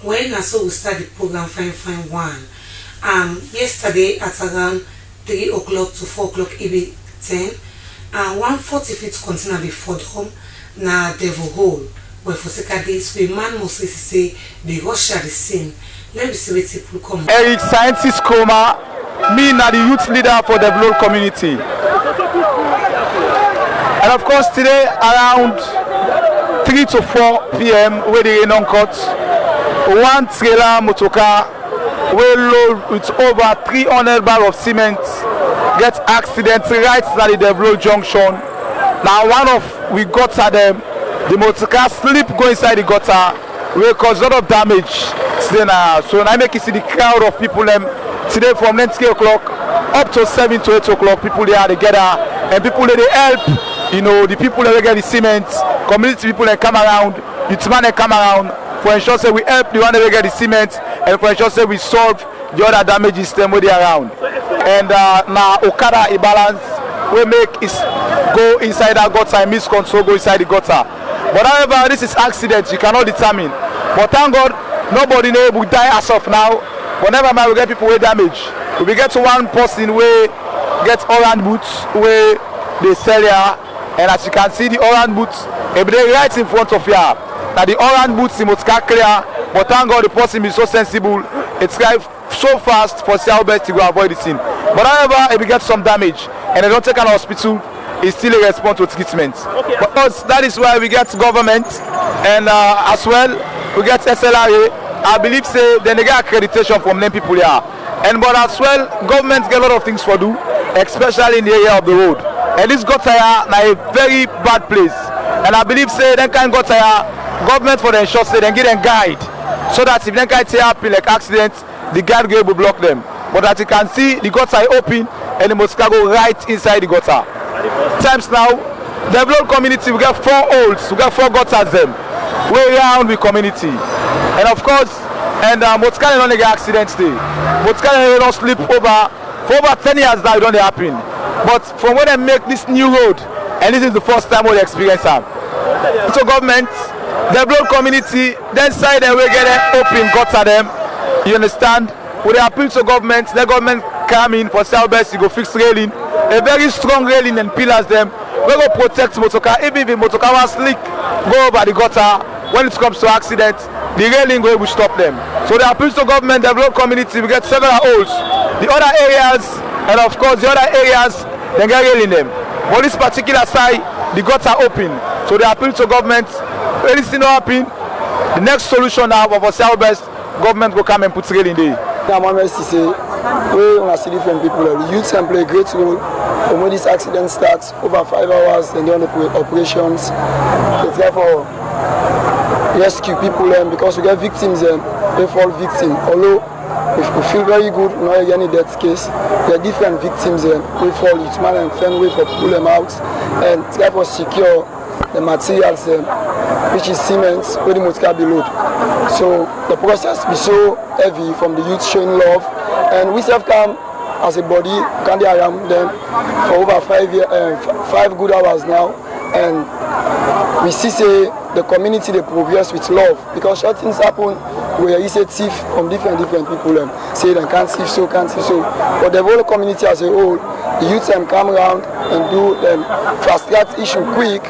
when I saw we start the program Fine Fine One, yesterday at around 3 o'clock to 4 o'clock EB 10, and 140 feet container before home na devil hole where for second days we man must say the rush at the scene. Let me see what people come. Eric Scientist Coma, me na the youth leader for the Leone community. And of course today around 3 to 4 p.m. where the rain on cut, one trailer motorcar will load with over 300 bags of cement get accident right at the Leone junction. Now one of we gutter them, the motorcar slip go inside the gutter, will cause a lot of damage today now. So now I make you see the crowd of people today from 9 o'clock up to 7 to 8 o'clock. People they are together and people they help. You know, the people that get the cement, community people that come around, youth man that come around for ensure say we help the one that get the cement and for ensure say we solve the other damages them where they around. And now Okada balance we make is go inside that gutter and miscontrol go inside the gutter. But however, this is accident, you cannot determine. But thank God nobody will die as of now. But never mind, we get people with damage. If we get to one person we get orange boots where they sell here. And as you can see, the orange boots, if they right in front of you, now the orange boots must clear. But thank God the person is so sensible, it's drive so fast for how best to go avoid the scene. But however, if we get some damage and they don't take an hospital, it's still a response to treatment. Okay. Because that is why we get government and as well we get SLRA. I believe say then they get accreditation from them people here. And but as well, government get a lot of things for do, especially in the area of the road. And this gutter here na a very bad place. And I believe say then can gutter here, government for the ensure say then give them guide. So that if then can happen like accident, the guide will block them. But as you can see, the gutter is open and the mosquito go right inside the gutter. Times now, the Leone community we get 4 holes, we get 4 gutters them. Way around the community. And of course, and mosquito don't get accidents day. Mosquito don't sleep over for over 10 years now it don't happen. But from when they make this new road, and this is the first time we experience them. So government, the Leone community, then side they will get an open gutter them. You understand? When they appeal to government, the government come in for southwest to go fix railing, a very strong railing and pillars them. We go protect motorcar. Even if the motorcar was slick, go over the gutter. When it comes to accident, the railing will stop them. So they appeal to government, the Leone community, we get several holes. The other areas, and of course the other areas, they get railing them. But this particular side, the gutter open. So they appeal to government. Anything not happen, the next solution now for southwest, government will come and put railing there. I'm honest to say, we want to see different people. The youth can play a great role. From when this accident starts, over 5 hours, and then the operations. It's therefore rescue people because we get victims they fall victim. Although we feel very good, we not any death case. There are different victims we fall. It's man and friend way for pull them out and therefore secure the materials which is cement where the motor be load. So the process be so heavy from the youth showing love, and we self come as a body can around them for over 5 good hours now, and we see say the community they progress with love because short things happen where you say thief from different people say they can't thief so, but the whole community as a whole, the youth come around and do fast track issue quick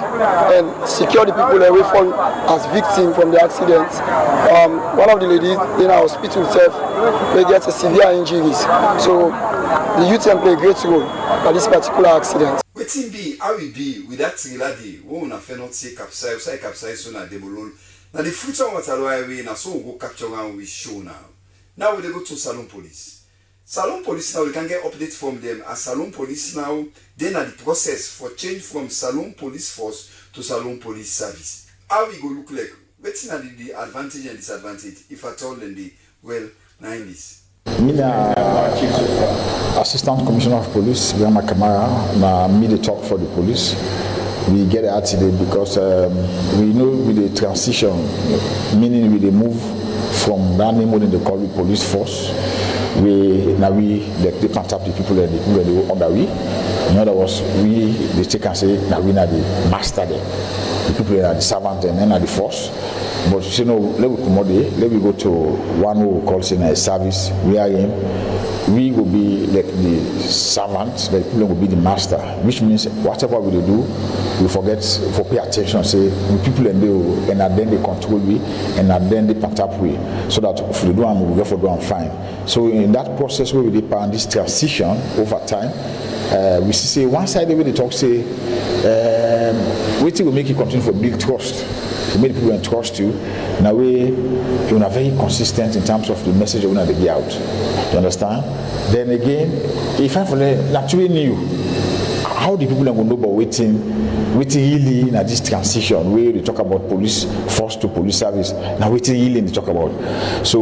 and secure the people that will fall as victims from the accident. One of the ladies in our hospital itself, they get a severe injuries. So the youth play a great role for this particular accident. Waiting be how we be with that lady who na not say capsize so na debolol. Now the future what highway na so go capture and we show now. Now we go to Salon Police. Salon Police now we can get update from them as Salon Police now. Then are the process for change from Salon Police Force to Salon Police Service. How we go look like? Waiting at the advantage and disadvantage if at all then the well 90s. Me Assistant Commissioner of Police, Grandma Kamara, na me the talk for the police. We get out today because we know with the transition, meaning with the move from that name when they call it police force, they can't tap the people and the people they go under we. In other words, they take and say now we are the master there. The people are the servant and then are the force. But you know, let me accommodate. Let me go to one who we call a service. We will be like the servant, the people will be the master, which means whatever we do, we forget for pay attention, say the people and then they control we, and then they pack up we, so that if we do and we go for do and fine. So in that process where we depend this transition over time, we see one side where they talk say, waiting will make you continue for build trust. To make people trust you, in a way, you are very consistent in terms of the message you want to get out. You understand? Then again, if I naturally knew how the people are going to know about waiting really in this transition where they talk about police force to police service. Now waiting really they talk about. So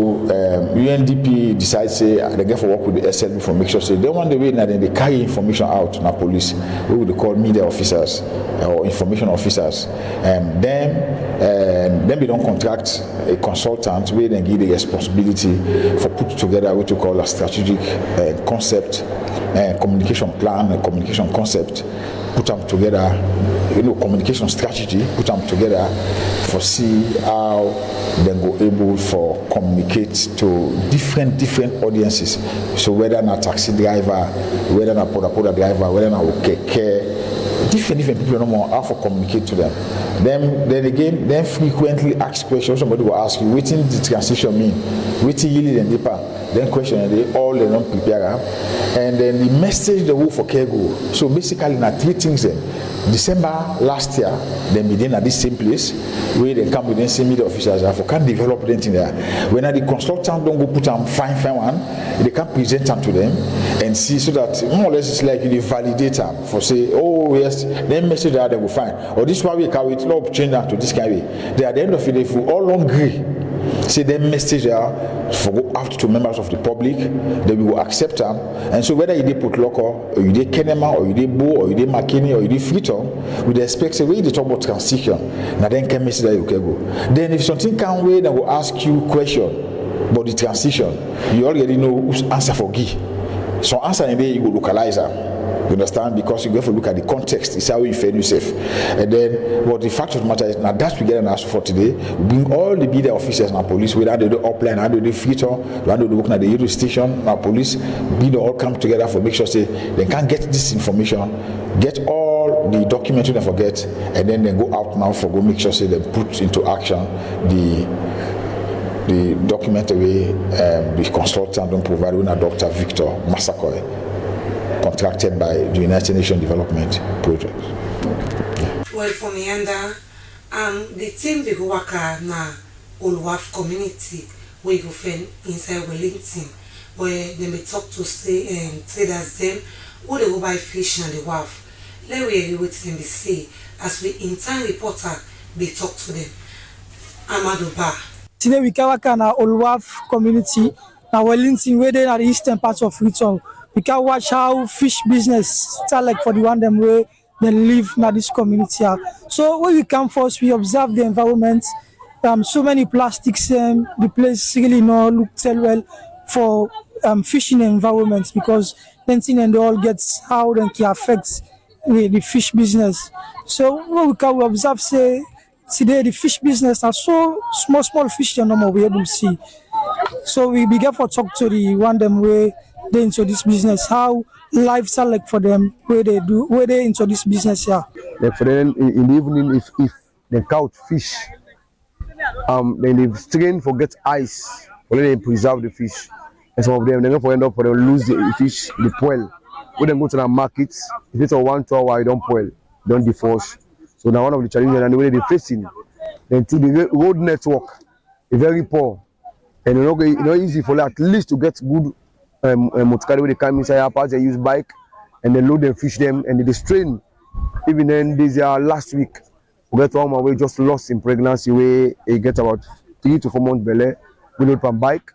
UNDP decides say they get for work with the SLB for make sure say they want the way now then they carry information out now police. We would call media officers or information officers, and then we don't contract a consultant where they give the responsibility for put together what we call a strategic concept, communication plan, and communication concept, put them together, communication strategy, put them together for see how they go able for communicate to different audiences. So whether not taxi driver, whether not poda driver, whether not keke, different people no more how to communicate to them. Then frequently ask questions. Somebody will ask you, what did the transition mean? What did you and deeper? Then question and they all they don't prepare. And then the message the word for Kego. So basically now 3 things then. December last year, then we at this same place where they come with the same media officers for can develop anything there. When the consultant don't go put them fine one, they can present them to them and see so that more or less it's like you validate them for say, oh yes, then message that they will find. Or this one we carry it, love change that to this kind of way. They at the end of it, if we all agree, say them message there for go out to members of the public, they will accept them. And so whether you did put local, or you did Kenema, or you did Bo, or you did McKinney, or you did Freetown, we expect say when you talk about transition, now then can message that you can go. Then if something can wait, they will ask you question about the transition. You already know who's answer for G. So answer in there you go localize them. You understand? Because you go to look at the context, it's how you feel yourself. And then what the fact of the matter is now that's we get an answer for today. We bring all the media officers and police, whether they do upline, how they do Freetown, how they do work at the radio station, now police, we all come together for make sure say they can get this information, get all the documents they forget, and then they go out now for go make sure say they put into action the document away the consultant don't provide with Dr. Victor Massakoy, contracted by the United Nations Development Project. Well, for me and the team they go work na Olwaf community where you go find inside Wellington, where they may talk to traders them who they go buy fish and the wharf. Let we hear what them they say as we intern reporter they talk to them. Amadou Ba. Today we can work na Olwaf community na Wellington where they are the eastern part of Freetown. We can watch how fish business start like for the one them way they live in this community. So when we come first, we observe the environment. So many plastics, the place really no look tell well for fishing environments because then thing and they all gets how they can affect the fish business. So when we observe say today the fish business are so small fish and no we able to see. So we begin for talk to the one them way they into this business, how lives are like for them, where they into this business here. Like for them in the evening, if they count fish, then they strain for get ice, or they preserve the fish. And some of them they go end up for them lose the fish, the poil. When they go to the markets, if it's a 1 2 hour, you don't poil, don't defrost. So now one of the challenges and the way they're facing, then to the road network, is very poor, and it's not easy for them at least to get good. Motorcar where they come inside our parts, they use bike and they load them, fish them, and they strain. Even then, this last week, we get one we just lost in pregnancy where he get about 3 to 4 months belly. We load from bike.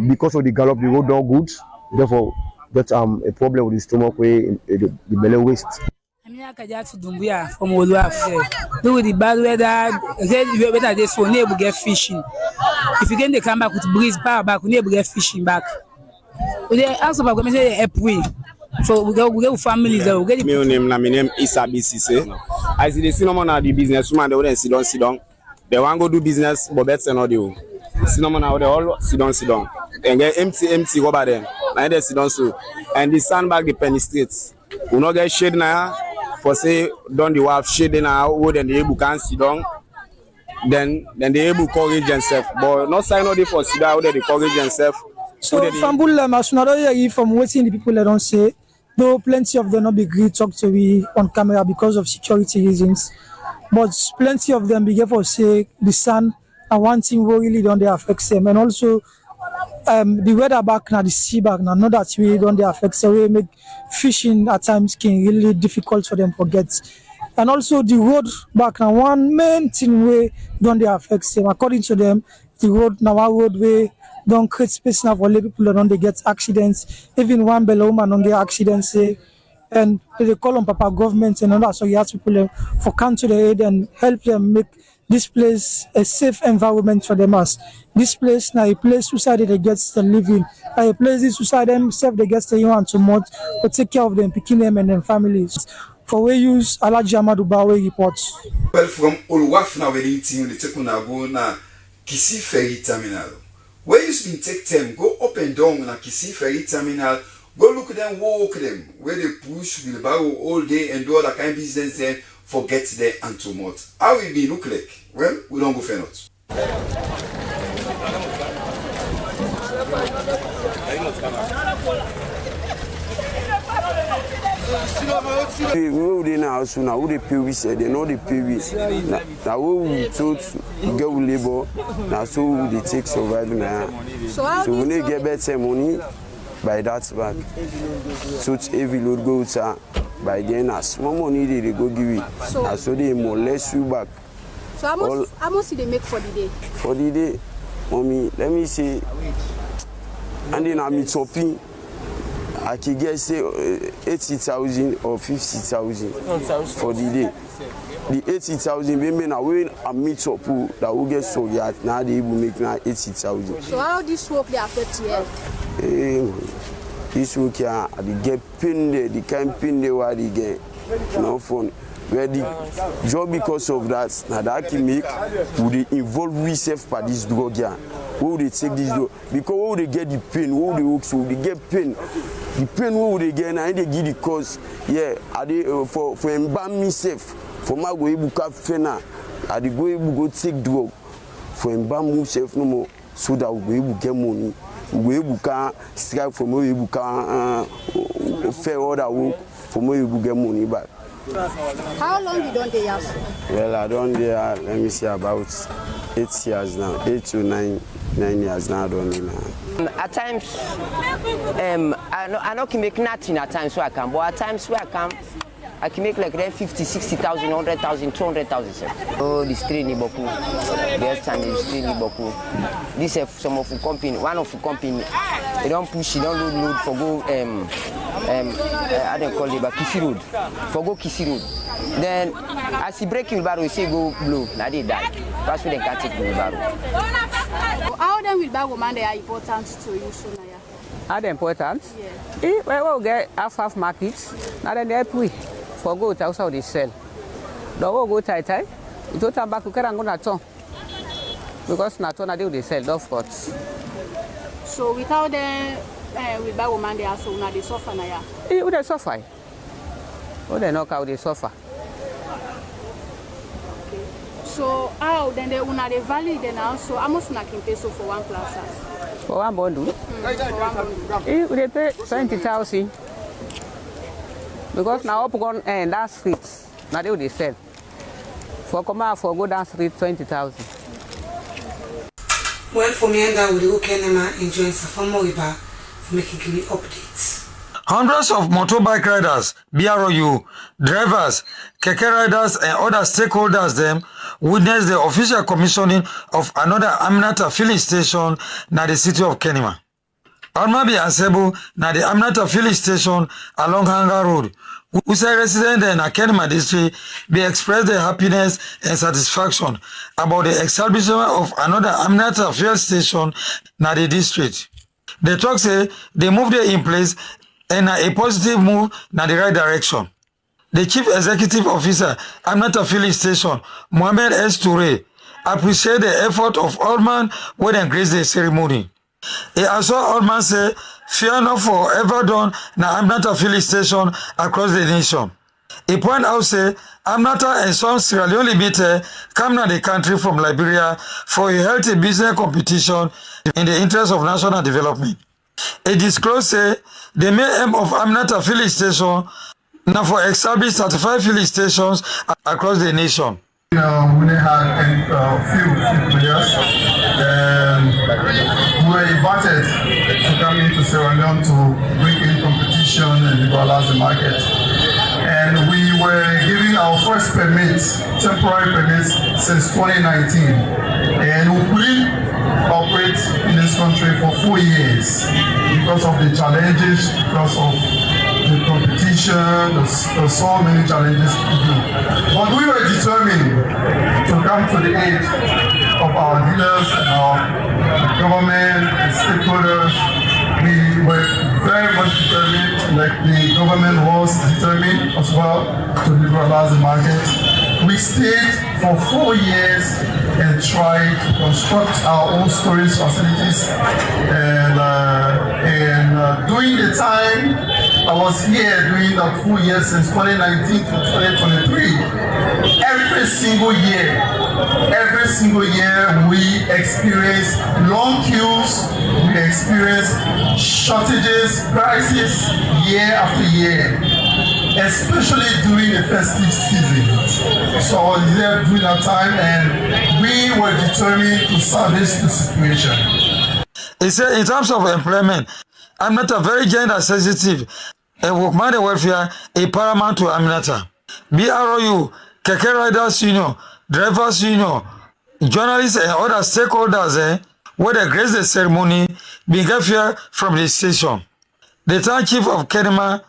Because of the gallop, the road not good. Therefore, get a problem with the stomach where the belly waste. I'm Dumbuya from Olwaf. Do with the bad weather, this one never get fishing. If you get come back with breeze power back, we never get fishing back. We ask about going to help we. So we go families there. We get my name is Capsizes. I see the cinnamon at the business woman they wouldn't sit down. They want go do business, but better not do. Cinnamon now, they all sit down. And get empty over there. Now they sit down so. And the sandbag the penetrates. We not get shade now. For say, don't the have shade now, who then the able can sit down. Then they able courage themselves. But not sign all for sit down, they courage themselves. So from Bullem, as soon as from waiting the people that don't say, though plenty of them not be agree talk to me on camera because of security reasons. But plenty of them begin for say the sun and one thing will really don't they affect them. And also the weather back now, the sea back now, not that way don't they affect them. We make fishing at times can really difficult for them to get. And also the road back now, one main thing way don't they affect them. According to them, the road now our roadway don't create space now for people that don't they get accidents. Even one below man don't get accidents. And they call on Papa government and all that. So you have people for come to the aid and help them make this place a safe environment for them. As this place now a place society they get to live in, a place this society themselves they get to want to mod to take care of them, picking them and their families. For we use Alaji Amadou Bawe reports. Well, from Olwaf now we team the take na go na Kisi Ferry Terminal. Where you been take them go up and down na Kisi Ferry Terminal. Go look at them, walk them, where they push wheelbarrow all day and do all that kind of business there, forget there and too much. How will be look like? Well, we don't go for not. We now so now the pay we said they know the pay we now we told get labor now so they take survive now. So when they get better money by that back. So every load goes by then as small money they go give it. So they more less you back. So how much did they make for the day? For the day, mommy, let me say, and then I'm shopping. I can get say 80,000 or 50,000 for the day. The 80,000 women are when I meet up that will get so yet now they will make now 80,000. So how this work they affect you? This work here, they get pain there, the kind pain there where they get no fun. Where the job because of that, now that can make would they involve research for this drug here. Who they take this drug? Because who they get the pain, who they work so they get pain. The pain who they get and they give the cause. Yeah, are they for embalm myself, for my go able to fena, are they go able go take drug for embalm myself no more so that we able get money. We able can strike from where we able can fair order work from where we able get money back. How long you don't they have? Well, I don't there. Let me see about 8 years now, 8 to 9 years now. I don't know. At times, I know can make nothing at times where I can, but at times where I can make like 50, 60,000, 100,000, 200,000. Oh, this training boku. Yes, time is training boku. This is some of the company. One of the company, they don't push, they don't load for go. I don't call it, but Kisi Road. For go Kisi Road. Then as he break wheelbarrow, he say go blow. Now they die. That's why they can't take wheelbarrow. How then wheelbarrow man they are important to you, Sonaya? Are they important? Yeah. Well, get half markets. Now then they pay for go to also they sell. The will go tight. You don't come back to carry and go na ton. Because na ton they sell, of course. So without them. With that woman, they are so now they suffer now. Who they suffer? Who they knock out they suffer? Okay. So how then they una they value then also how much na can pay so for one plaza? For one bundle? For one bundle. They pay 20,000. Because now up on that street, now they sell. For come out for go down street 20,000. Well, for me and that we go Kenema enjoying Safamoriba. Making you updates. Hundreds of motorbike riders, BROU, drivers, keke riders and other stakeholders them witnessed the official commissioning of another Aminata filling station na the city of Kenema. Almabi Asebu na the Aminata filling station along Hanga Road. Who say residents in Kenema district be expressed their happiness and satisfaction about the establishment of another Aminata fuel station na the district. The talk say they moved it in place and a positive move in the right direction. The Chief Executive Officer, Aminata Filling Station, Mohamed S. Toure, appreciate the effort of all man when they grace the ceremony. He also all man say, fear not for ever done na Amnata filling station across the nation. He point out say, Amnata and some Sierra Leone Limited come to the country from Liberia for a healthy business competition in the interest of national development. He disclosed say, the main aim of Amnata filling station now for establish 35 filling stations across the nation. We had a few players who were invited to come into Sierra Leone to bring in competition and liberalize the market. And we were giving our first permits, temporary permits, since 2019. And we couldn't operate in this country for 4 years because of the challenges, because of the competition, there's so many challenges to do. But we were determined to come to the aid of our leaders and our government and stakeholders. We were very much determined, like the government was determined as well to liberalize the market. We stayed for 4 years and tried to construct our own storage facilities. And during the time I was here during that 4 years since 2019 to 2023, every single year we experience long queues, we experience shortages, crises year after year, especially during the festive season. So I was there during that time and we were determined to salvage the situation. He said in terms of employment, Amnata very gender sensitive and workman welfare is paramount to Amnata. BROU, Keke Riders Union, Drivers Union, journalists and other stakeholders where they grace the ceremony began here from the station. The town chief of Kenema,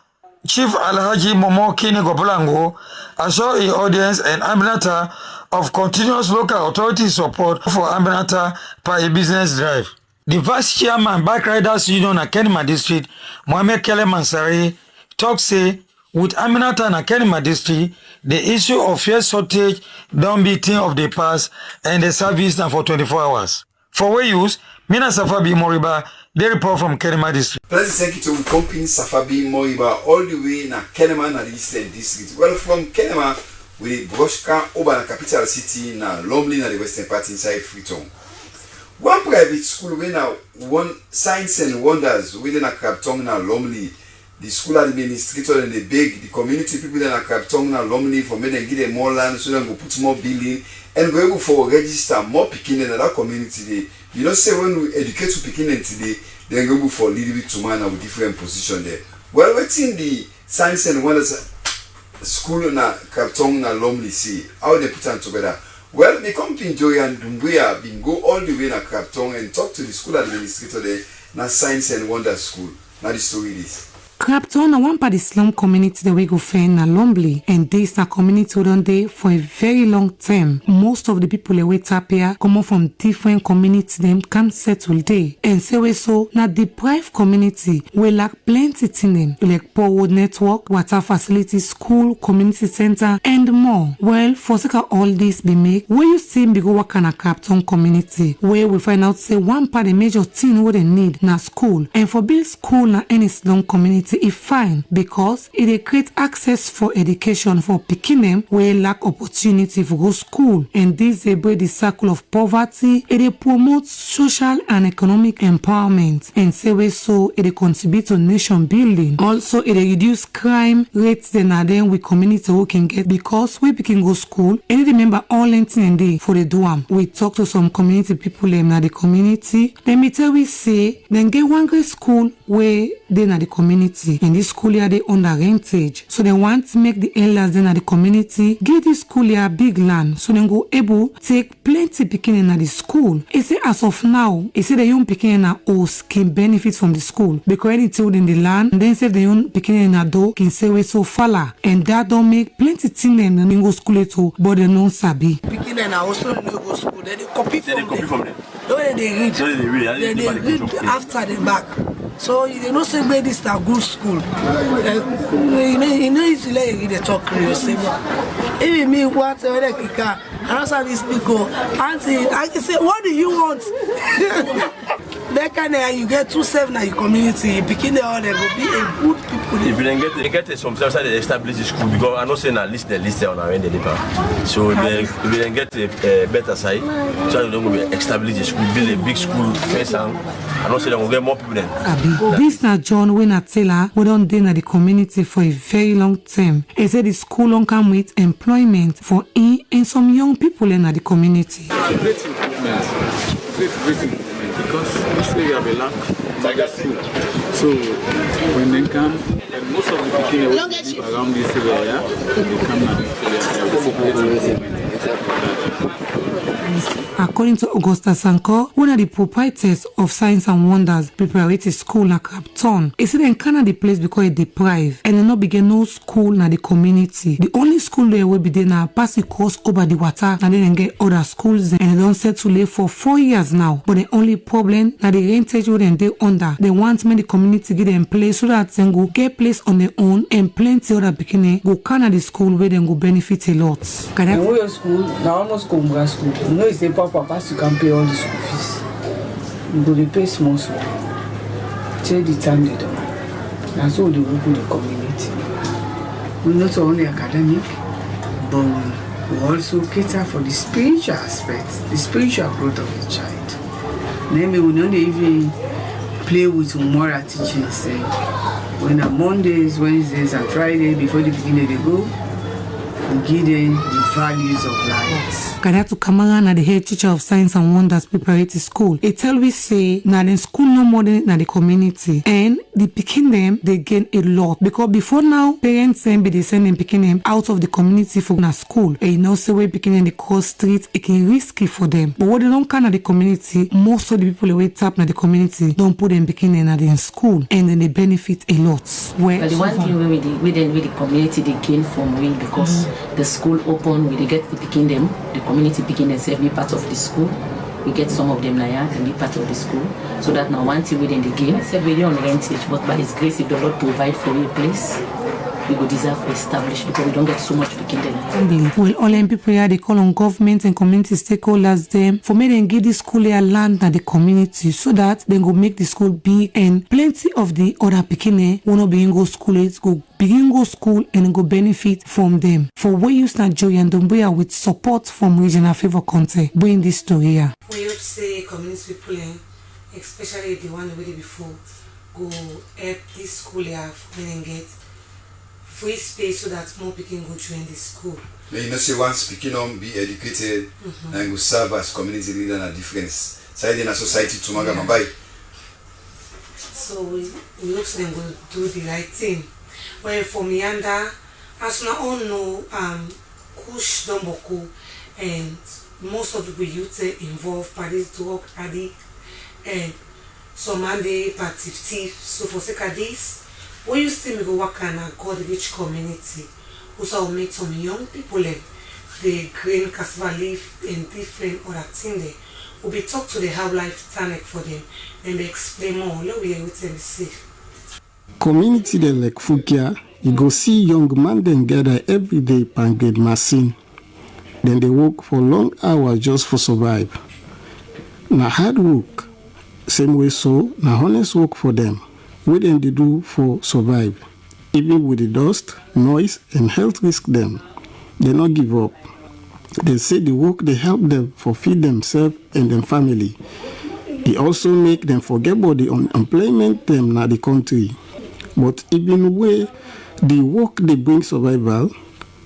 Chief Alhaji Momo Kini Gobulango, assured the audience and Amnata of continuous local authority support for Amnata by a business drive. The vice chairman Bike Riders Union at Kenema District, Mohamed Kele Mansari, talk say with Aminata and Kenema District, the issue of fuel shortage don't be thing of the past and the service now for 24 hours. For we use, Mina Safabi Moriba, they report from Kenema District. Please thank you to company Safabi Moriba all the way na Kenema na Eastern District. Well, from Kenema, we Broshka over the capital city na Lomley na the western part inside Freetown. One private school we now one Science and Wonders within a Crabtong na Lomley. The school administrator and the beg the community people in a Crabtong na Lomley for me then give them more land so they go put more building and go able for register more picking in that community today. You know, say when we educate to picking in today, then go able for little bit to man with different position there. Well, what's in the Science and Wonders school na Crabtong na Lomley see how they put them together. Well, the company Joy and Dumbuya been go all the way na Crabtong and talk to the school administrator there na Science and Wonders school. Now the story is. Crabtong na one part the slum community that we go find na Lomley, and this na community don dey for a very long time. Most of the people that wait up here come from different communities them can settle there, and say we so na deprived community we lack plenty things like poor road network, water facilities, school, community center, and more. Well, for sake of all this be make, where you see me go work in a Crabtong community, where we find out say one part the major thing what they need na school, and for build school na any slum community is fine because it create access for education for picking them where lack opportunity for go school, and this they break the circle of poverty. It promote social and economic empowerment, and say we so it contribute to nation building. Also it reduce crime rates then with community who can get because we can go school and remember all anything and day for the do we talk to some community people in the community. Let me tell we say then get one great school where they na the community, and this school here they under rentage, so they want to make the elders then at the community give this school here big land so they go able take plenty picking in at the school. It say as of now, it say the young picking in a house can benefit from the school because any tilled in the land, and then say the young picking in a door can say we so falla, and that don't make plenty thing and go school too, but they don't sabi. Picking in a also no go school, then they copy from them. Then they read, then they read after the back. So you know say where this is a good school. You know it's like you talk yourself. Even me what that's how they speak. Auntie, I can say, what do you want? That kind of you get 2-7 in your community, begin the order, go be a good people. If you get some steps they establish the school, because I know saying at least the list on our end the paper. So if we then get a better side, so they don't go establish the school, build a big school first, and I know say they will get more people then. This na John Wayne Taylor, we don't dey in the community for a very long time. He said the school don't come with employment for him and some young people in the community. Great improvement. Because this way we have a lack of school. So when they come, and most of the people live around this area, when they come to this area, According to Augusta Sanko, one of the proprietors of Science and Wonders Preparatory School in Clapton, he said they can't the place because it's deprived and they not begin no school in the community. The only school there will be there now pass the course over the water and then get other schools and they don't settle there for 4 years now. But the only problem that the rentage where they under, they want me the community get them place so that they go get place on their own and plenty other beginning go can the school where they go benefit a lot. Can I go to school? Now almost come to school. You know it's the papa you can pay all the school fees. You go to pay small school. Till the time they don't. That's all they work with the community. We're not only academic, but we also cater for the spiritual aspect, the spiritual growth of the child. Then we don't even play with moral teachings. When on Mondays, Wednesdays, and Fridays, before the beginning they go, we give them the values of life. Kadatu Kamara na the head teacher of Science and Wonders Preparatory School. It tell we say na the school no more than na the community and the picking them they gain a lot because before now parents be they send them picking them out of the community for na school. And you know say we picking them the cross street it can risky for them. But what they don't can at the community, most of the people who tap na the community don't put them picking them at the school and then they benefit a lot. Well, the one thing with the community they gain from we because the school open we they get to picking them. The community picking themselves be part of the school. We get some of them now and be part of the school. So that now one thing within the game, except we don't rentage, but by His grace, if the Lord provide for you a place, we will deserve to establish because we don't get so much picking them. Well, all them people here they call on government and community stakeholders them for me then give the school here land at the community so that they go make the school big and plenty of the other picking will not be in go school go begin go school and go benefit from them. For where you start Joy and Dumbuya with support from Regional Favor Conte, bring this story here. We hope say community people, especially the one the way before, go help this school here for and get free space so that more people go join the school. But you know, say once speaking on be educated and go serve as community leader in a different side in a society to Magamabai. So we hope them go do the right thing. Well, for Mianda, as we all know, Kush Domboko and most of the youth involved by this drug addict and some Monday participative. So for sake of this, when you see me go work in a God-rich community, also will make some young people the green cassava leaf and different other things there. We'll be talk to the how life tonic for them and they explain more. Let me with them see. Community de like Fukia, you go see young man then gather every day pan grade machine. Then they work for long hours just for survive. Na hard work, same way so, na honest work for them. What then they do for survive. Even with the dust, noise, and health risk them, they not give up. They say the work they help them for feed themselves and their family. It also make them forget about the unemployment them na the country. But even where the work they bring survival,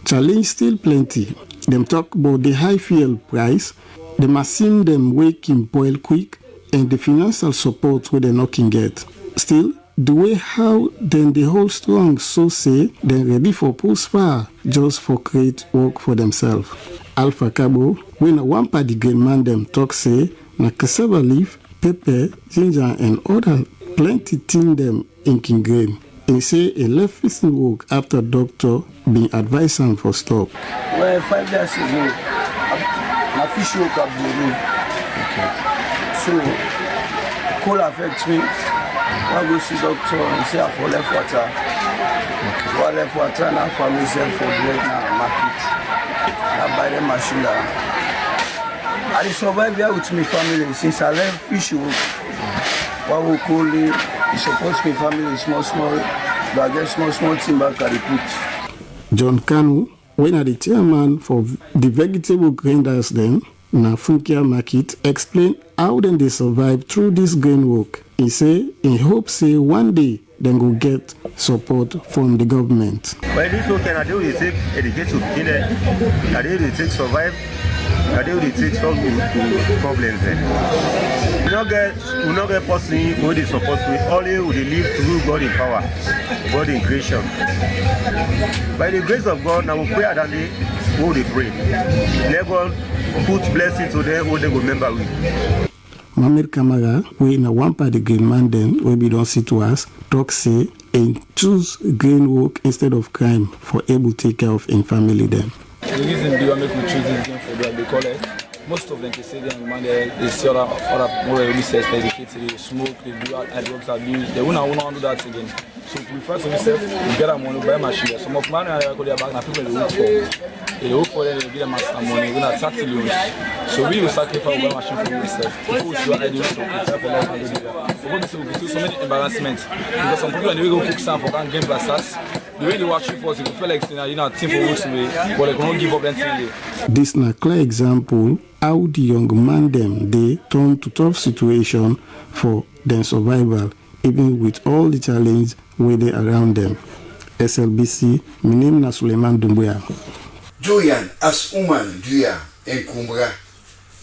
challenge still plenty. Them talk about the high fuel price, the machine them waking boil quick, and the financial support where they not can get. Still, the way how then they hold strong so say they ready for prosper just for create work for themselves. Alpha Cabo, when a one party green man them talk say na cassava leaf, pepper, ginger and other plenty thing them in king grain. He say a left fishing work after doctor been advised him for stop. Well, 5 years ago, my fish work up the road. Okay. So, cold affects me. I go see doctor and say I for left water. Okay. For left water now for myself for bread now market. I buy the machine now. I survive here with my family since I left fish work. What we call it, supports my family small, but I get small thing back at the put. John Kanu, when at the chairman for the vegetable grinders then, na Funkia Market, explain how then they survive through this grain work. He say, in hope say one day then go get support from the government. But this work can do they take educate to begin there, and they take survive, and they take solve problems then. We not get person who they support with, only who they live through God in power, God in creation. By the grace of God, now we pray that day, who they pray. Let God put blessing to them who they will remember with. Mohamed Kamara, we in a one part the green man then, we be don't see to us, talk say, and choose grain work instead of crime for able to take care of in family then. The reason they make we choose this game for them because most of them can say them man they see other more research, they educate, they smoke, they do drugs abuse. They won't do that again. So we first of all, we get our money buy machine. Some of money I go there back now people they look for. They look for them, they give them master money. We not 30 loans. So we will sacrifice buy machine for ourselves. People should ideal to prepare for life and do that. We go through so many embarrassments because some people when they go cook some for game blasters. The way they watch you for, you feel like you know team for works away, but they cannot give up anything. This is a clear example how the young man them they turn to tough situation for their survival, even with all the challenge where they around them. SLBC, my name is Suleiman Dumbuya. Joyan, as woman, Duya, and Kumbra,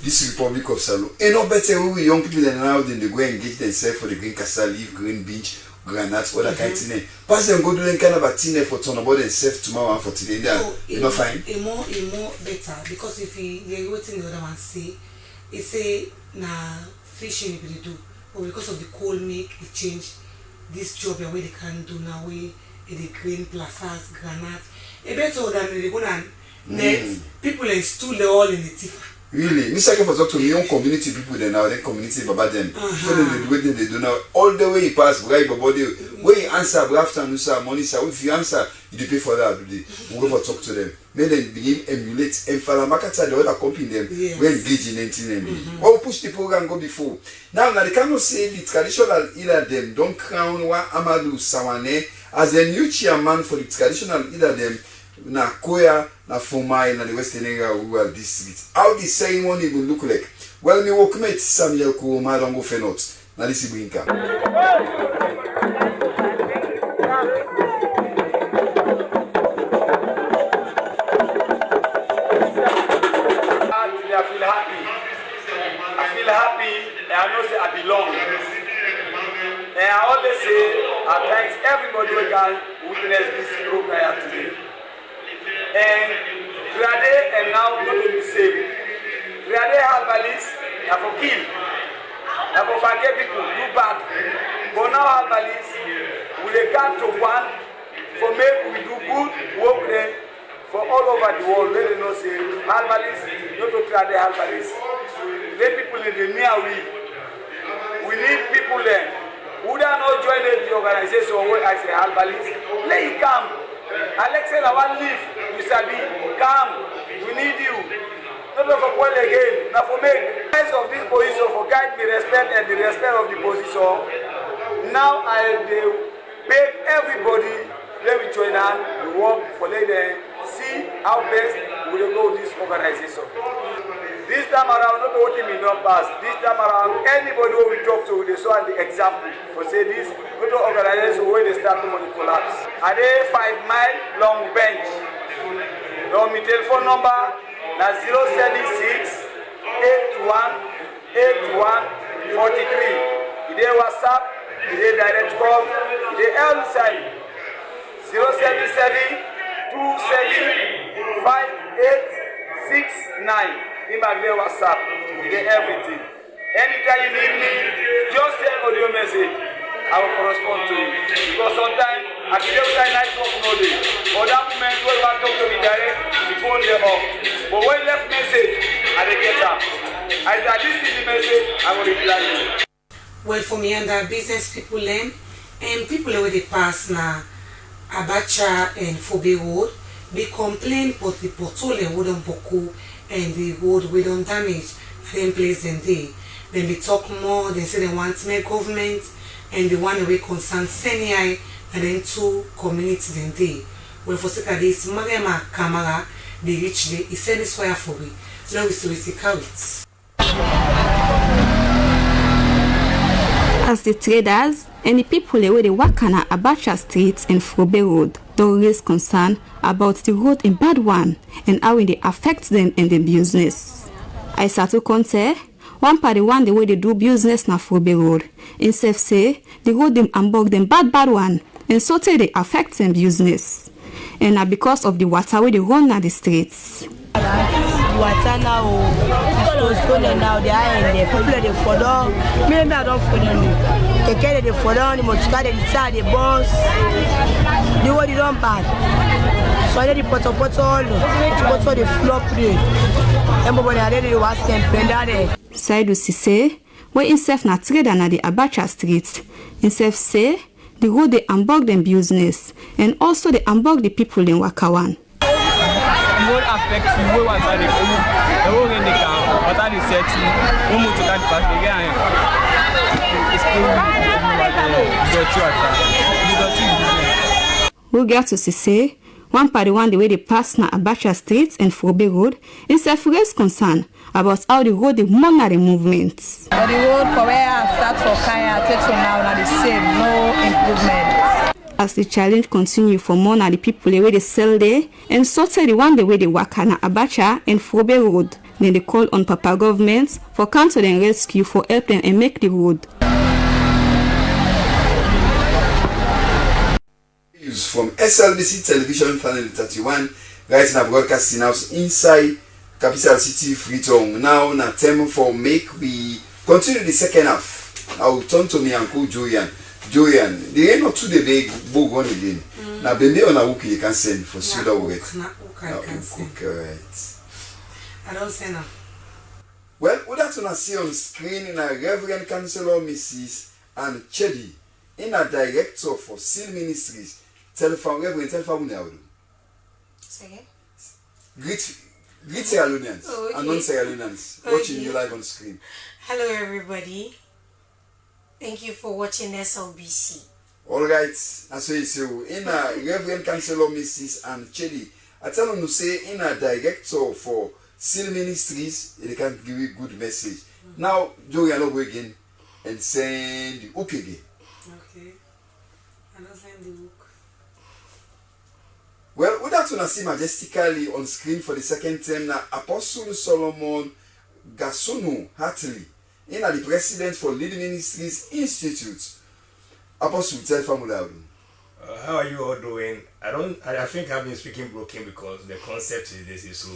this Republic of Salo. And no better we young people than now than they go and engage themselves for the green castle leaf, green beach, granates, all that kind of thing. Pass them go doing kind of a thing for turn about and save tomorrow and for today. You know, fine. A more better because if you're waiting the other one say, it say na fishing if they do, but because of the cold make it change this job where they can do now we the green plazas, granates. A better than they go and net people and stool they all in the tifa. Really, Mr. Kefas talk to your own community people then now, then community about them. So then they do now all the way you pass right body. When you answer after Nusa money, so if you answer, you pay for that. We go for talk to them. Then they begin emulate and Falamakata the other company them. We engage in anything. Or push the program go before. Now they cannot say the traditional either them don't crown wa Amadou Sawane as a new chairman for the traditional either them. Na Koya, na Fomai, na the Western area rural district. How the ceremony will look like? Well, me workmate Samuel Ko Madongo Fenot. Na this is Brinka. I feel happy. I know say I belong. And I always say, at times everybody will can witness this program today. And today and now not to be saved. Today Albalis are for kill, are for forget people, do bad. But now Albalis will come to one for make we do good work there for all over the world. Let them know say Albalis, not to try the Albalis. Let people in the near we need people there. Who don't know join the organization where I say Albalis, let it come. Alexei, I want to leave. You sabi, come. We need you. Not for point again. Now for me, the of this position, for guide the respect and the respect of the position. Now I beg everybody, let me join hand, we work for let them see how best we will go with this organization. This time around, not what me don't pass. This time around, anybody who we talk to, they saw the example for say this, go to organization where they start to money collapse. Are they 5 mile long bench? Now my telephone number na 076 81 81 43. Is WhatsApp? Is direct call? Is outside? 077 27 5869. In my WhatsApp, you get everything. Anytime you need me, just send audio message. I will correspond to you. Because sometimes I can just say nice work no day. For that moment, when you want to talk to me direct, the phone is off. But when you left message, I will get up. As I listen to the message, I will reply you. Well, for me and the business people and people where they pass now, Abacha and Fobe Road, they complain but the portfolio wouldn't boku and the road we don't damage. then place them there. Then they talk more, they say they want to make government and they want to be concerned send and then two community then they. Well for sake of this, Magama Kamara, they reach the send this fire for me. Now we see carrots. As the traders and the people where they work on Abacha Street and Frobe Road don't raise concern about the road in bad one and how it affects them in the business. I start to consider one party one the way they do business na Frobe Road. Instead say the road them ambog them bad one and so they affect them business. And now because of the water where they run na the streets. Water now, now they are in the people they follow. Maybe I don't follow me. They carry the follow, the motor, the inside the bus. The way they don't bad. So they put the flop play. Everybody are ready to watch them play. Saidu Sise, where himself na trader na the Abacha Street. Himself say the road they ambog them business and also they ambog the people in Wakawan. Will affect you, will want to the whole in the car, what are the set you, who to that pass again. We get to say one party one the way they pass na Abacha Street and Frobe Road is a raise concern about how the road the money movements. The road for where I start for Kaya takes from now are the same, no improvement. As the challenge continue for more na the people the way they sell there and sort the one the way they work na Abacha and Frobe Road. Then they call on Papa governments for council and rescue for help them and make the road. News from SLBC Television Channel 31 right now broadcasting house inside capital city Freetown. Now na time for make we continue the second half. I will turn to me uncle Julian, the end of today big book on again. Now bende on a book you can send for Suda work. Right. I don't send them. Well, what that's gonna see on screen in a Reverend Councillor Mrs. Ann Chedi, in a director for Seal Ministries. Telephone Reverend telephone now. Second. Greet Sierra Leoneans and non-Sierra Leoneans watching you live on screen. Hello everybody. Thank you for watching SLBC. Alright, and so you see, in a Reverend Councillor Mrs. Ann Chedi, I tell them to say in a director for Seal Ministries, they can give you good message. Now, Joey and over again and send the hook again. Okay. I don't send the hook. Well, we that want to see majestically on screen for the second time now Apostle Solomon Gasono Hartley, in the president for Lead Ministries Institute. Apostle, tell family how are you all doing? I think I've been speaking broken because the concept is this. So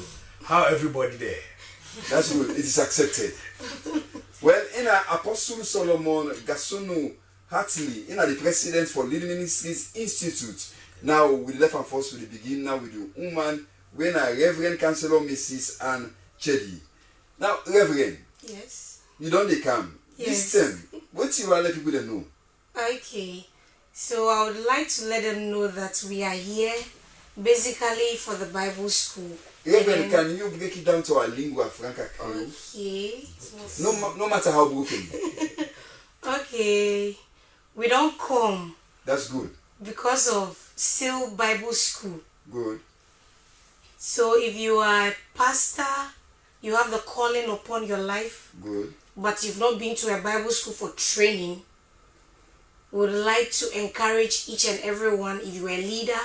how everybody there? That's good. It is accepted. Well, in Apostle Solomon Gasono Hartley, in the president for Lead Ministries Institute. Now we left and first to the beginning. Now with the woman when a Reverend Councillor Mrs. Ann Chedi. Now Reverend. Yes. You don't they come. Yes. This time, what you want let people to know? Okay. So I would like to let them know that we are here basically for the Bible school. Reverend, can you break it down to our lingua franca? Okay. No matter how broken. Okay. We don't come. That's good. Because of Seal Bible School. Good. So if you are a pastor, you have the calling upon your life. Good. But you've not been to a Bible school for training. We would like to encourage each and everyone, if you are a leader,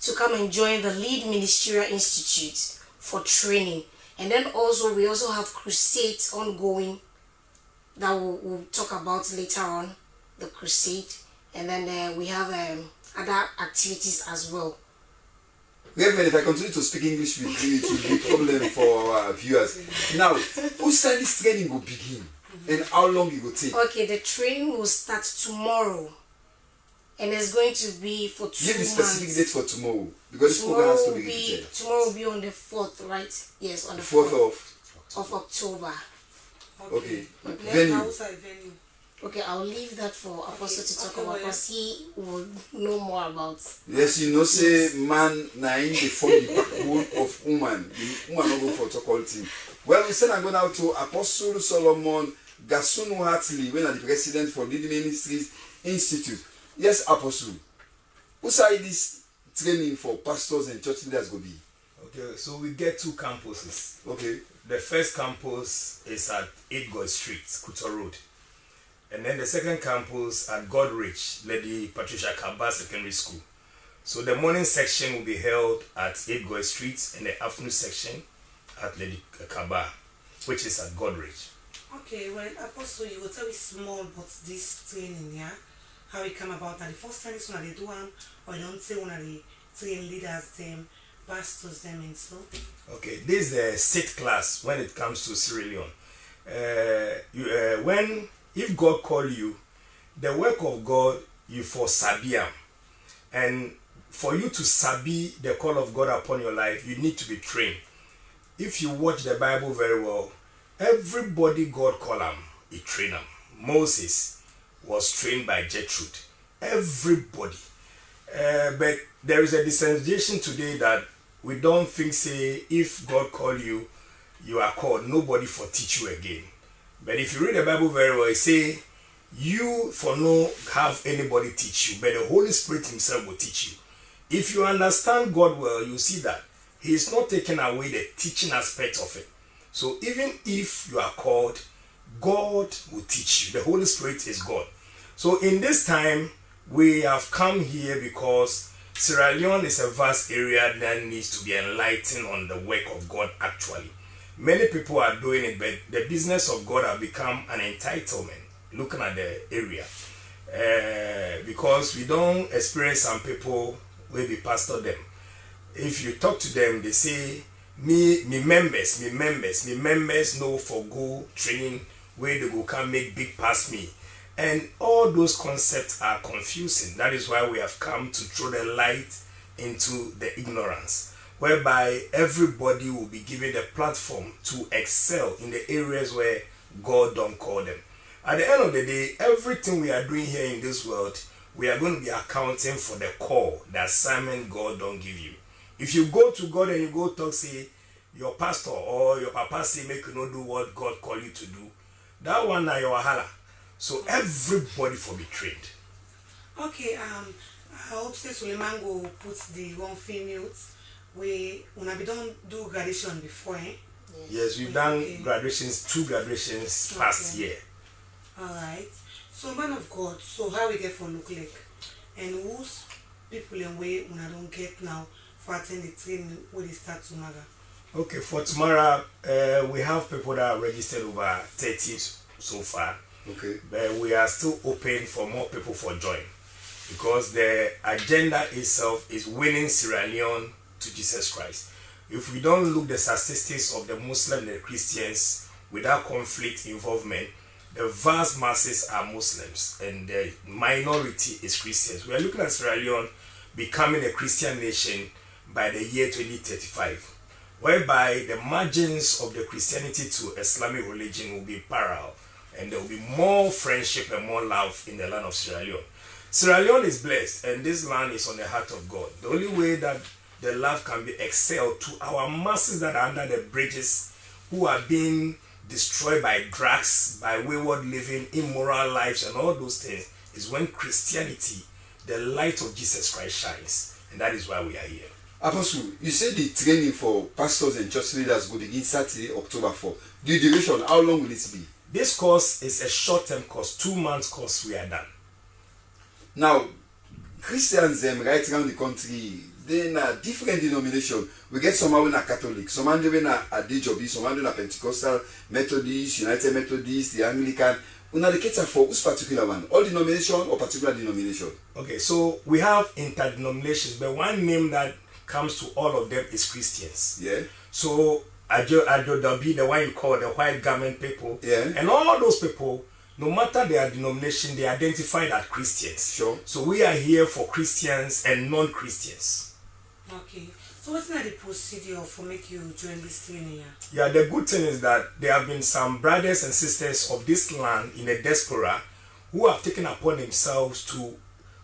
to come and join the Lead Ministerial Institute for training. And then also, we also have crusades ongoing that we'll talk about later on, the crusade. And then we have other activities as well. Reverend, if I continue to speak English with you, it will be a problem for our viewers. Now, who said this training will begin? And how long it will take? Okay, the training will start tomorrow. And it's going to be for 2 months. Give the specific date for tomorrow. Because this program has to be repeated. Tomorrow will be on the 4th, right? Yes, on the 4th of October. Okay. Venue. Okay, I'll leave that for Apostle to talk about because he will know more about. Yes, you know, say man, na in the form the backbone of woman. The woman not go for so-called thing. Well, we send and go now to Apostle Solomon Gasunu Hartley, when the president for Lead Ministries Institute. Yes, Apostle. Who say this training for pastors and church leaders go be? Okay, so we get 2 campuses. Okay. The first campus is at 8 God Street, Kuto Road. And then the second campus at Godrich, Lady Patricia Kaba Secondary School. So the morning section will be held at 8 God Street and the afternoon section at Lady Kaba, which is at Godrich. Okay, well, Apostle, you will tell me small about this training, yeah? How it come about. And the first time is when they do them, or you don't say when they train leaders, them, pastors, them, and so. Okay, this is the 6th class when it comes to Sierra Leone. If God call you, the work of God, you for Sabiam. And for you to sabi the call of God upon your life, you need to be trained. If you watch the Bible very well, everybody God call him, he train him. Moses was trained by Gertrude. Everybody. But there is a dispensation today that we don't think, say, if God call you, you are called. Nobody for teach you again. But if you read the Bible very well, it say, you for no have anybody teach you, but the Holy Spirit himself will teach you. If you understand God well, you see that he is not taking away the teaching aspect of it. So even if you are called, God will teach you. The Holy Spirit is God. So in this time, we have come here because Sierra Leone is a vast area that needs to be enlightened on the work of God actually. Many people are doing it, but the business of God has become an entitlement, looking at the area. Because we don't experience some people will be pastor them. If you talk to them, they say, me members know for go training where they go come make big past me. And all those concepts are confusing. That is why we have come to throw the light into the ignorance, whereby everybody will be given the platform to excel in the areas where God don't call them. At the end of the day, everything we are doing here in this world, we are going to be accounting for the call, the assignment God don't give you. If you go to God and you go talk, say, your pastor or your papa say, make you not do what God call you to do, that one na your wahala. So everybody for be trained. Okay, I hope say Suleiman will put the one females where when we don't do graduation before, eh? Yes, we've done graduations, 2 graduations past year. Alright. So man of God, so how we get for look like? And who's people in way when I don't get now for attend the training when they start tomorrow? Okay, for tomorrow, we have people that are registered over 30 so far. Okay. But we are still open for more people for join. Because the agenda itself is winning Sierra Leone to Jesus Christ. If we don't look the statistics of the Muslims and the Christians without conflict involvement, the vast masses are Muslims and the minority is Christians. We are looking at Sierra Leone becoming a Christian nation by the year 2035, whereby the margins of the Christianity to Islamic religion will be parallel and there will be more friendship and more love in the land of Sierra Leone. Sierra Leone is blessed and this land is on the heart of God. The only way that the love can be excelled to our masses that are under the bridges who are being destroyed by drugs, by wayward living, immoral lives and all those things is when Christianity, the light of Jesus Christ shines. And that is why we are here. Apostle, you said the training for pastors and church leaders will begin Saturday, October 4. The duration, how long will it be? This course is a short-term course, 2 months course we are done. Now, Christians right around the country, they are different denominations. We get some are Catholic, some are Adijobi, some are Pentecostal, Methodist, United Methodist, the Anglican. Una the cater for which particular one? All denomination or particular denomination? Okay, so we have interdenominations, but one name that comes to all of them is Christians. Yeah. So Ajodabi, the one you call the white garment people, yeah, and all those people, no matter their denomination, they identified as Christians. Sure. So we are here for Christians and non-Christians. Okay. So what's the procedure for make you join this training here? Yeah, the good thing is that there have been some brothers and sisters of this land in the diaspora who have taken upon themselves to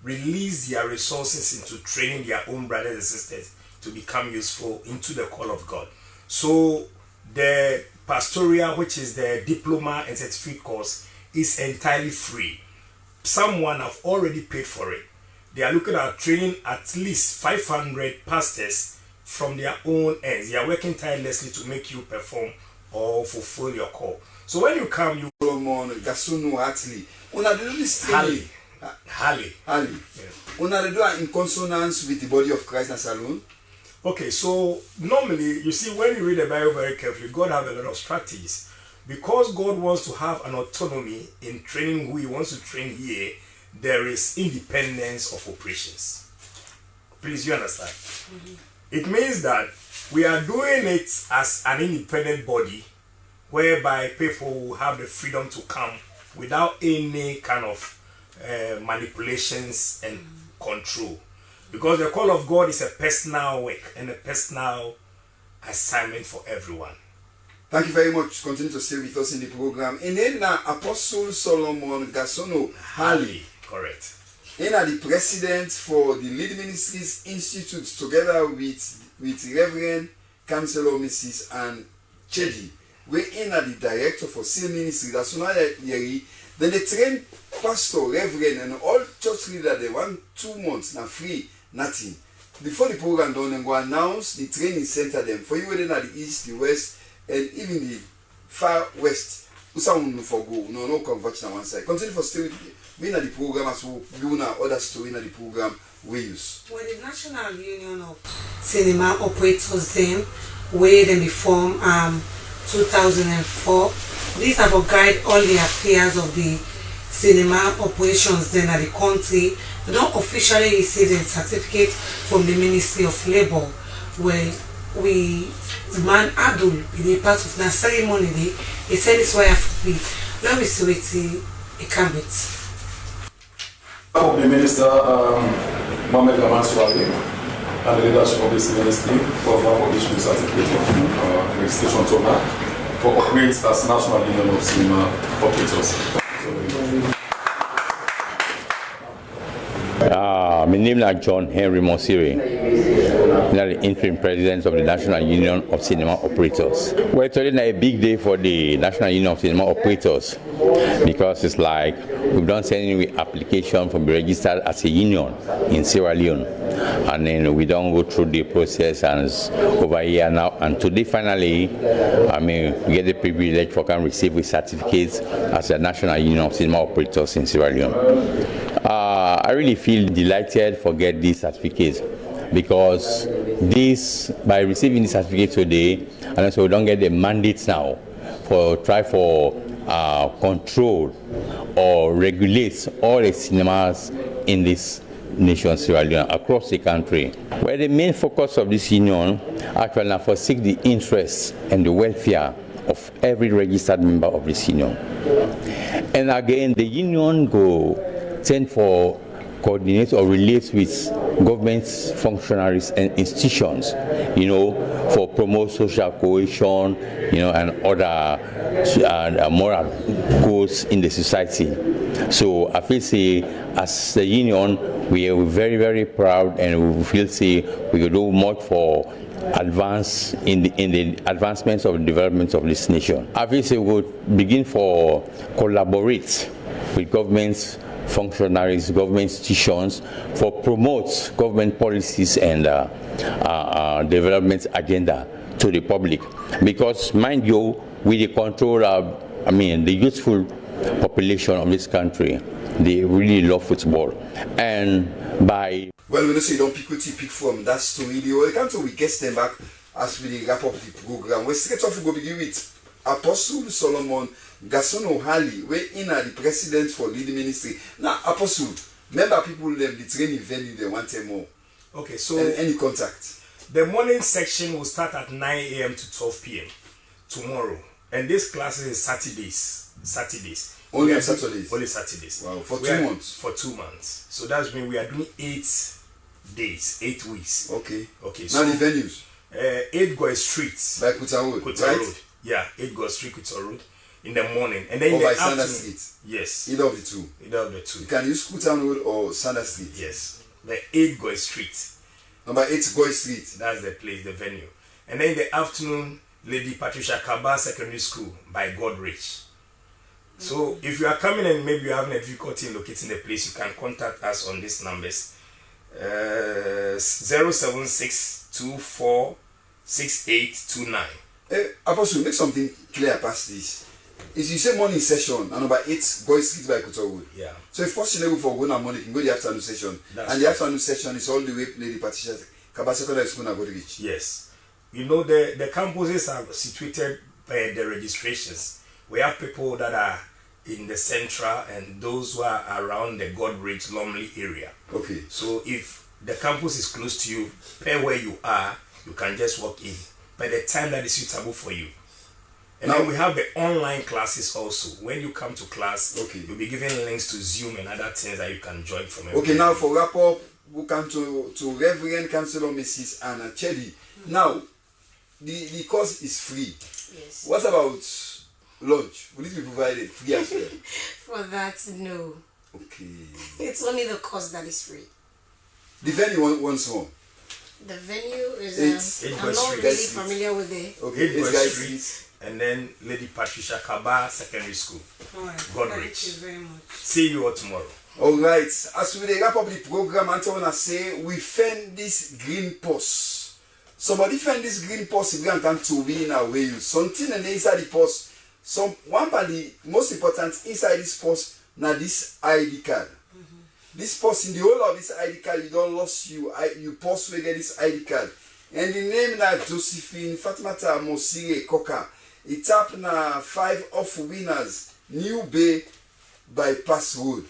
release their resources into training their own brothers and sisters to become useful into the call of God. So the pastoral, which is the diploma and certificate course, is entirely free. Someone have already paid for it. They are looking at training at least 500 pastors from their own ends. They are working tirelessly to make you perform or fulfill your call. So when you come, you Solomon Gasono Hartley. Una do this training. Harley. Una do it in consonance with the body of Christ and Salon. Okay, so normally, you see, when you read the Bible very carefully, God has a lot of strategies. Because God wants to have an autonomy in training who he wants to train here, there is independence of operations. Please, you understand? It means that we are doing it as an independent body, whereby people will have the freedom to come without any kind of manipulations and control. Because the call of God is a personal work and a personal assignment for everyone. Thank you very much. Continue to stay with us in the program. And then Apostle Solomon Gasono Hartley. Correct. And the president for the Lead Ministries Institute, together with Reverend Councillor Mrs. Ann Chedi. We are the director for Seal Ministry. That's why then they train pastor, reverend, and all church leaders. They want 2 months now free, nothing. Before the program done, they go announce the training center them for you whether the east, the west, and even the far west. Some for go, no convert on one side. Continue for stay with me. We the program as well. Do now other story in the program we use. When the National Union of Cinema Operators them, where they formed 2004. These are for guide all the affairs of the cinema operations then at the country. They don't officially receive a certificate from the Ministry of Labour, where we man Abdul be part of the ceremony. They said it's why we let me see it a cabinet. The Minister Mohamed Laman Swali and the leadership of this ministry for issue certificate of registration to for operates as National Union of Cinema Operators. My name is John Henry Monsiri, the interim president of the National Union of Cinema Operators. Well, today is a big day for the National Union of Cinema Operators because it's like we've done sending application for be registered as a union in Sierra Leone, and then we don't go through the process and over here now. And today, finally, we get the privilege for can receive a certificate as a National Union of Cinema Operators in Sierra Leone. I really feel delighted for get this certificate because this by receiving the certificate today, and so we don't get the mandates now for control or regulate all the cinemas in this nation, Sierra Leone, across the country. Where the main focus of this union actually now for seek the interests and the welfare of every registered member of this union. And again, the union go tend for coordinate or relate with government functionaries and institutions, for promote social cohesion, and other moral goals in the society. So I feel say as the union, we are very, very proud, and we feel say we could do much for advance in the advancements of the development of this nation. I feel say we would begin for collaborate with governments, functionaries, government institutions for promote government policies and development agenda to the public. Because mind you, we control the youthful population of this country. They really love football, and by well, we don't say don't pick from that story. The come to we get them back as we wrap up the program. We straight off we go begin with Apostle Solomon Gasono Hartley, we in the president for Lead Ministry. Now, Apostle, remember people them the training venue they want more. Okay, so any contact. The morning section will start at 9 a.m. to 12 p.m. tomorrow, and this class is Saturdays. Only on Saturdays. Only Saturdays. Wow, for 2 months. For 2 months. So that's mean we are doing 8 days, 8 weeks. Okay. Okay. Now the venues. 8 Goy Street. By Kuta Road. Right? Road. Yeah, 8 Goy Street, Kuta Road. In the morning, and then in the by afternoon. Sanders Street. Yes. Either of the two. Either of the two. You can use Kuta Road or Sanders Street. Yes. The 8 Goy Street. Number 8 Goy Street. That's the place, the venue. And then in the afternoon, Lady Patricia Kaba Secondary School by Godrich. So if you are coming and maybe you're having a difficulty in locating the place, you can contact us on these numbers. 076246829. Apostle, make something clear past this. Is you say morning session and about 8 Boys Street by Kutowood. Yeah. So if possible for going on morning, you can go the afternoon session. That's and the afternoon session is all the way Lady Patricia Kaba Secondary School and Godrich. Yes. You know, the campuses are situated by the registrations. We have people that are in the central and those who are around the Godrich, Lumley area. Okay. So if the campus is close to you, per where you are, you can just walk in by the time that is suitable for you. And now, then we have the online classes also. When you come to class, you'll be given links to Zoom and other things that you can join from. Okay, now for wrap up, we come to Reverend Councillor Mrs. Anna Chedi. Now, the course is free. Yes. What about lunch? Will it be provided free as well? For that, no. Okay. It's only the course that is free. The venue once more. The venue is I'm not really familiar with it. Okay, 8 Boys Street. And then Lady Patricia Kaba Secondary School. Godrich. Thank you very much. See you all tomorrow. Alright, as we wrap up the program, I want to say we found this green post. Somebody found this green post if you want to win away. Something and inside the post. One part the most important inside this post now this ID card. This post in the whole of this ID card, you don't lose you post we get this ID card. And the name na Josephine Fatmata Mosire Koka. It up na 5 of winners, New Bay Bypass Road.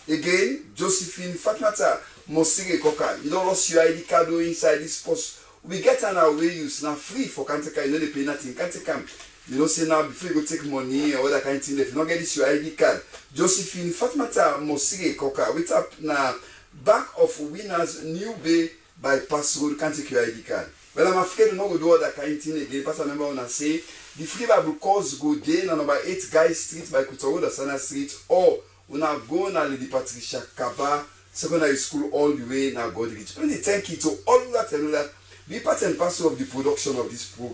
Again, Josephine Fatmata Mosire Koka. You don't lose your ID card inside this post. We get an away use now free for Kanteka. You know they pay nothing. Kanteka, you know say now before you go take money or other kind of thing. If you not get this your ID card, Josephine Fatmata Mosire Koka. We tap na back of winners, New Bay Bypass Road. Can't take your ID card. Well, I'm afraid to not go do all that kind of thing again. Pastor member wanna say the free Bible course go there na number 8 Guy Street by Kutowood Asana Street, or una go na Lady Patricia Kaba Secondary School all the way na Godrich. Plenty thank you to all that and all that. Be part and parcel of the production of this program.